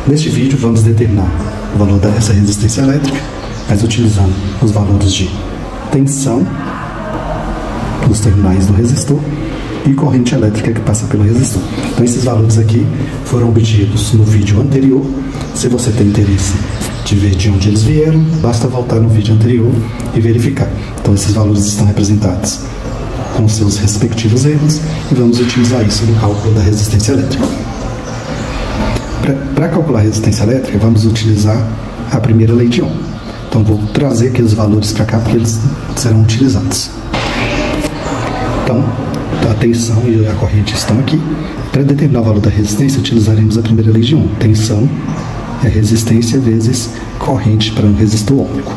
Neste vídeo vamos determinar o valor dessa resistência elétrica, mas utilizando os valores de tensão nos terminais do resistor e corrente elétrica que passa pelo resistor. Então esses valores aqui foram obtidos no vídeo anterior. Se você tem interesse de ver de onde eles vieram, basta voltar no vídeo anterior e verificar. Então esses valores estão representados com seus respectivos erros e vamos utilizar isso no cálculo da resistência elétrica. Para calcular a resistência elétrica, vamos utilizar a primeira lei de Ohm. Então vou trazer aqui os valores para cá porque eles serão utilizados. Então, a tensão e a corrente estão aqui. Para determinar o valor da resistência, utilizaremos a primeira lei de Ohm. Tensão é resistência vezes corrente para um resistor ohmico.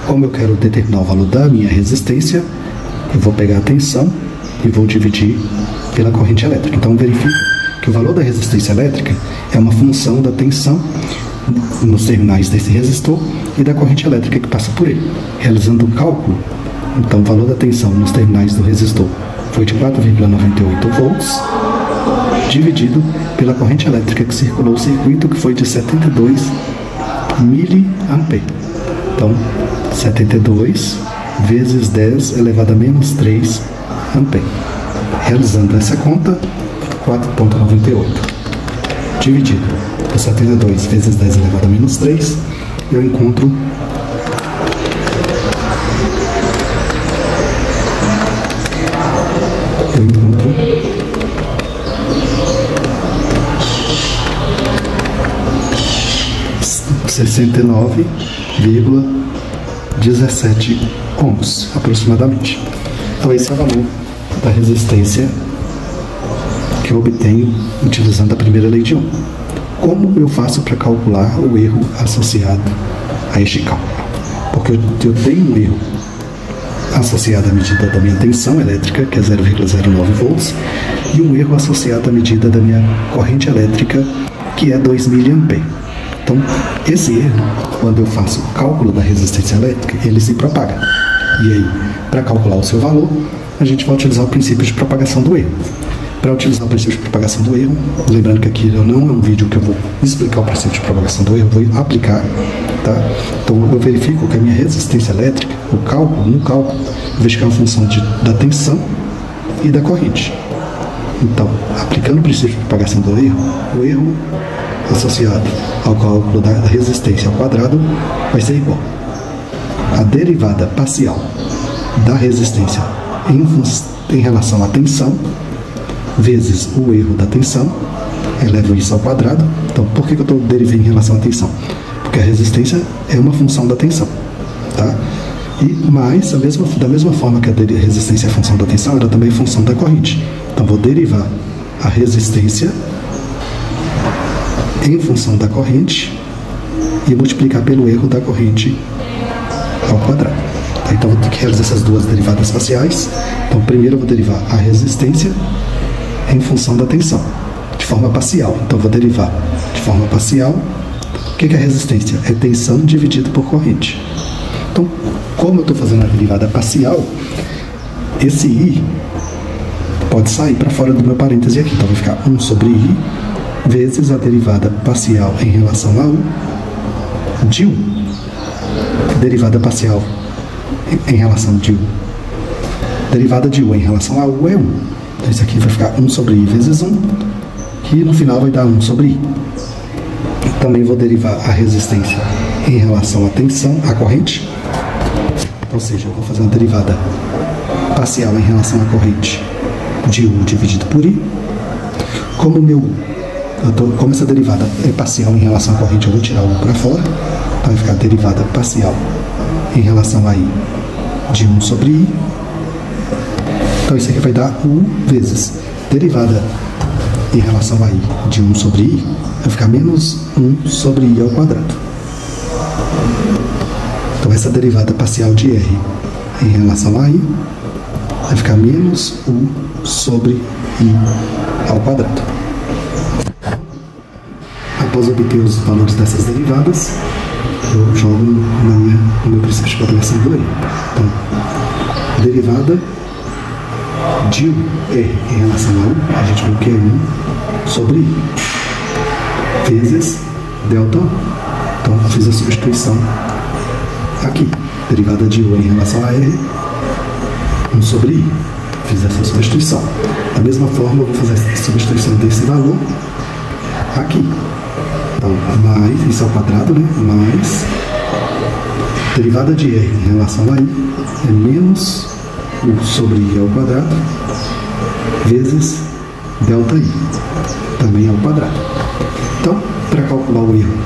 Como eu quero determinar o valor da minha resistência, eu vou pegar a tensão e vou dividir pela corrente elétrica. Então verifique que o valor da resistência elétrica é uma função da tensão nos terminais desse resistor e da corrente elétrica que passa por ele. Realizando o cálculo, então o valor da tensão nos terminais do resistor foi de 4,98 volts, dividido pela corrente elétrica que circulou o circuito, que foi de 72 miliamperes. Então, 72 vezes 10 elevado a menos 3 amperes. Realizando essa conta, 4,98 dividido por 72 vezes 10 elevado a menos 3, eu encontro 69,17 ohms aproximadamente. Então esse é o valor da resistência que eu obtenho utilizando a primeira lei de Ohm. Como eu faço para calcular o erro associado a este cálculo? Porque eu tenho um erro associado à medida da minha tensão elétrica, que é 0,09 volts, e um erro associado à medida da minha corrente elétrica, que é 2 miliamperes. Então, esse erro, quando eu faço o cálculo da resistência elétrica, ele se propaga. E aí, para calcular o seu valor, a gente vai utilizar o princípio de propagação do erro. Para utilizar o princípio de propagação do erro, lembrando que aqui não é um vídeo que eu vou explicar o princípio de propagação do erro, eu vou aplicar, tá? Então eu verifico que a minha resistência elétrica, no cálculo, eu vejo que é uma função da tensão e da corrente. Então, aplicando o princípio de propagação do erro, o erro associado ao cálculo da resistência ao quadrado vai ser igual a derivada parcial da resistência em relação à tensão vezes o erro da tensão, elevo isso ao quadrado. Então, por que eu estou derivando em relação à tensão? Porque a resistência é uma função da tensão, tá? E mais, da mesma forma que a resistência é função da tensão, ela também é função da corrente. Então, vou derivar a resistência em função da corrente e multiplicar pelo erro da corrente ao quadrado. Tá? Então, vou ter que realizar essas duas derivadas parciais. Então, primeiro eu vou derivar a resistência em função da tensão, de forma parcial. Então, vou derivar de forma parcial. O que é a resistência? É tensão dividido por corrente. Então, como eu estou fazendo a derivada parcial, esse I pode sair para fora do meu parêntese aqui. Então, vai ficar 1 sobre I vezes a derivada parcial em relação a U de U. Derivada parcial em relação de U. Derivada de U em relação a U é 1. Então, isso aqui vai ficar 1 sobre I vezes 1, que no final vai dar 1 sobre I. Também vou derivar a resistência em relação à tensão, à corrente. Ou seja, eu vou fazer uma derivada parcial em relação à corrente de U dividido por I. Como essa derivada é parcial em relação à corrente, eu vou tirar o U para fora. Então vai ficar a derivada parcial em relação a I de 1 sobre I. Então isso aqui vai dar U vezes derivada em relação a I de 1 sobre I, vai ficar menos 1 sobre I ao quadrado. Então essa derivada parcial de R em relação a I vai ficar menos U sobre I ao quadrado. Após obter os valores dessas derivadas, eu jogo no meu princípio de propagação do erro. Então, derivada de R em relação a U, a gente viu que é 1 sobre I, vezes delta 1. Então, fiz a substituição aqui. Derivada de U em relação a R, 1 sobre I. Fiz essa substituição. Da mesma forma, eu vou fazer a substituição desse valor aqui. Então, mais, isso é o quadrado, né? Mais, derivada de R em relação a I é menos U sobre I ao quadrado, vezes delta I, também ao quadrado. Então, para calcular o erro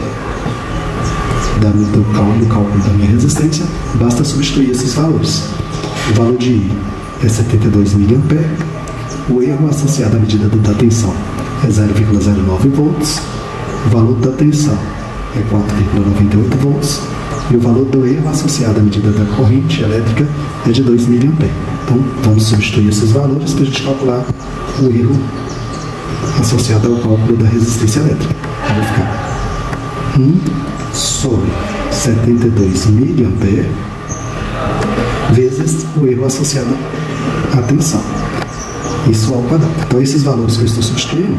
do cálculo da minha resistência, basta substituir esses valores. O valor de I é 72 mA, o erro associado à medida da tensão é 0,09 volts, o valor da tensão é 4,98 volts e o valor do erro associado à medida da corrente elétrica é de 2 mA. Então, vamos substituir esses valores para a gente calcular o erro associado ao cálculo da resistência elétrica. Então, vai ficar 1 sobre 72 mA vezes o erro associado à tensão. Isso ao quadrado. Então, esses valores que eu estou substituindo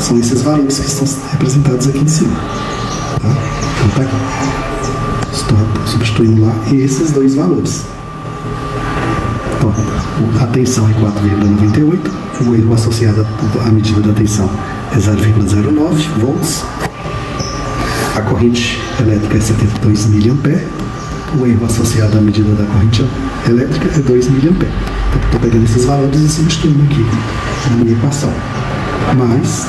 são esses valores que estão representados aqui em cima. Tá? Então, tá aqui. Estou substituindo lá esses dois valores. Então, a tensão é 4,98, o erro associado à medida da tensão é 0,09 volts, a corrente elétrica é 72 mA, o erro associado à medida da corrente elétrica é 2 mA. Então, estou pegando esses valores e substituindo aqui na minha equação. Mas,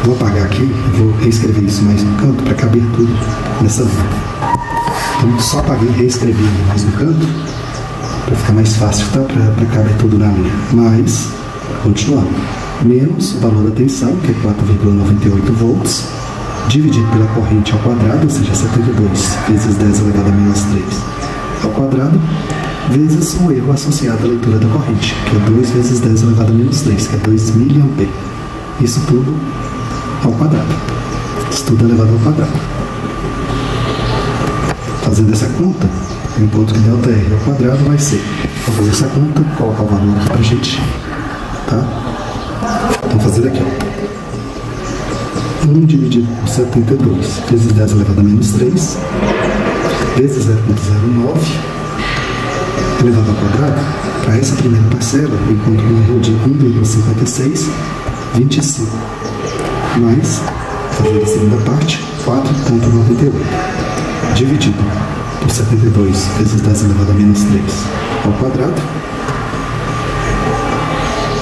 vou apagar aqui e vou reescrever isso mais no canto para caber tudo nessa linha. Então, só apaguei e reescrevi mais no canto para ficar mais fácil, tá? Para caber tudo na linha. Mas, continuando, menos o valor da tensão, que é 4,98 volts, dividido pela corrente ao quadrado, ou seja, 72 vezes 10 elevado a menos 3 ao quadrado, vezes o erro associado à leitura da corrente, que é 2 vezes 10 elevado a menos 3, que é 2 mA. Isso tudo ao quadrado. Isso tudo elevado ao quadrado. Fazendo essa conta, eu encontro que delta R ao quadrado vai ser, vou fazer essa conta, colocar o valor aqui pra gente, tá? Então, fazendo aqui, ó. 1 dividido por 72 vezes 10 elevado a menos 3, vezes 0,09 elevado ao quadrado. Para essa primeira parcela, eu encontro um erro de 1,5625, mais, fazendo a segunda parte, 4,98, dividido por 72 vezes 10 elevado a menos 3 ao quadrado,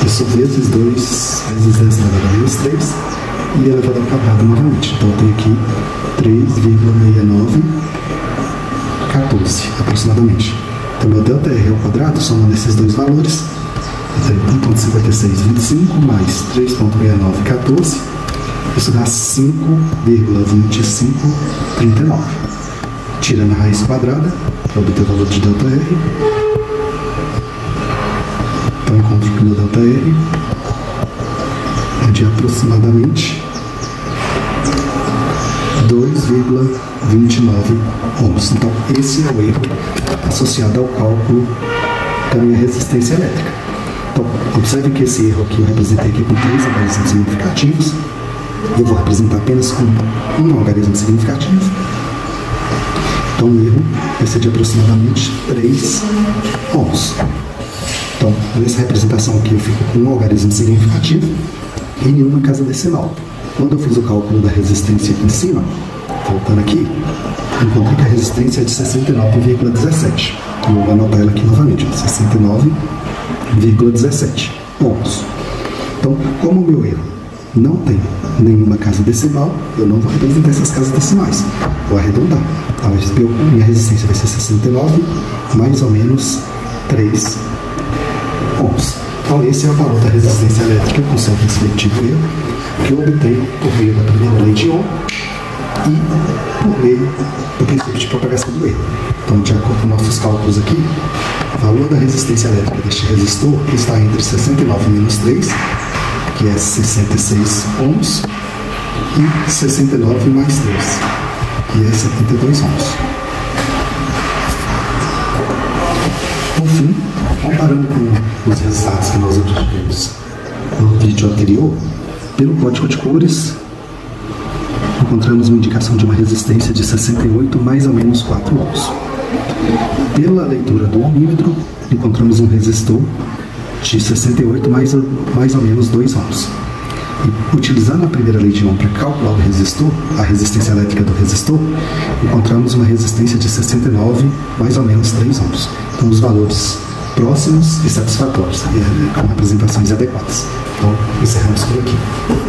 isso vezes 2 vezes 10 elevado a menos 3 e elevado ao quadrado novamente. Então, eu tenho aqui 3,6914 aproximadamente. Então, meu delta R ao quadrado, somando esses dois valores, eu tenho 1,5625 mais 3,6914, isso dá 5,2539. Tirando a raiz quadrada para obter o valor de delta R. Então, encontro que o meu delta R é de aproximadamente 2,29 ohms. Então, esse é o erro associado ao cálculo da minha resistência elétrica. Então, observe que esse erro aqui eu representei aqui com 3 algarismos significativos. Eu vou representar apenas com um algarismo significativo. Então, o erro vai ser de aproximadamente 3 ohms. Então, nessa representação aqui eu fico com um algarismo significativo e nenhuma casa decimal. Quando eu fiz o cálculo da resistência aqui em cima, voltando aqui, eu encontrei que a resistência é de 69,17. Eu vou anotar ela aqui novamente, 69,17 ohms. Então, como o meu erro não tem nenhuma casa decimal, eu não vou representar essas casas decimais. Vou arredondar. Então, minha resistência vai ser 69, mais ou menos 3 ohms. Então, esse é o valor da resistência elétrica com seu respectivo erro, que eu obtenho por meio da primeira lei de Ohm e por meio do princípio de propagação do erro. Então, de acordo com nossos cálculos aqui, o valor da resistência elétrica deste resistor está entre 69 menos 3, que é 66 ohms, e 69 mais 3, que é 72 ohms. Por fim, comparando com os resultados que nós obtivemos no vídeo anterior, Pelo código de cores, encontramos uma indicação de uma resistência de 68 mais ou menos 4 ohms. Pela leitura do ohmímetro, encontramos um resistor de 68 mais ou menos 2 ohms. E, utilizando a primeira lei de Ohm para calcular o resistor, a resistência elétrica do resistor, encontramos uma resistência de 69 mais ou menos 3 ohms. Então, os valores próximos e satisfatórios, com apresentações adequadas. Então, encerramos por aqui.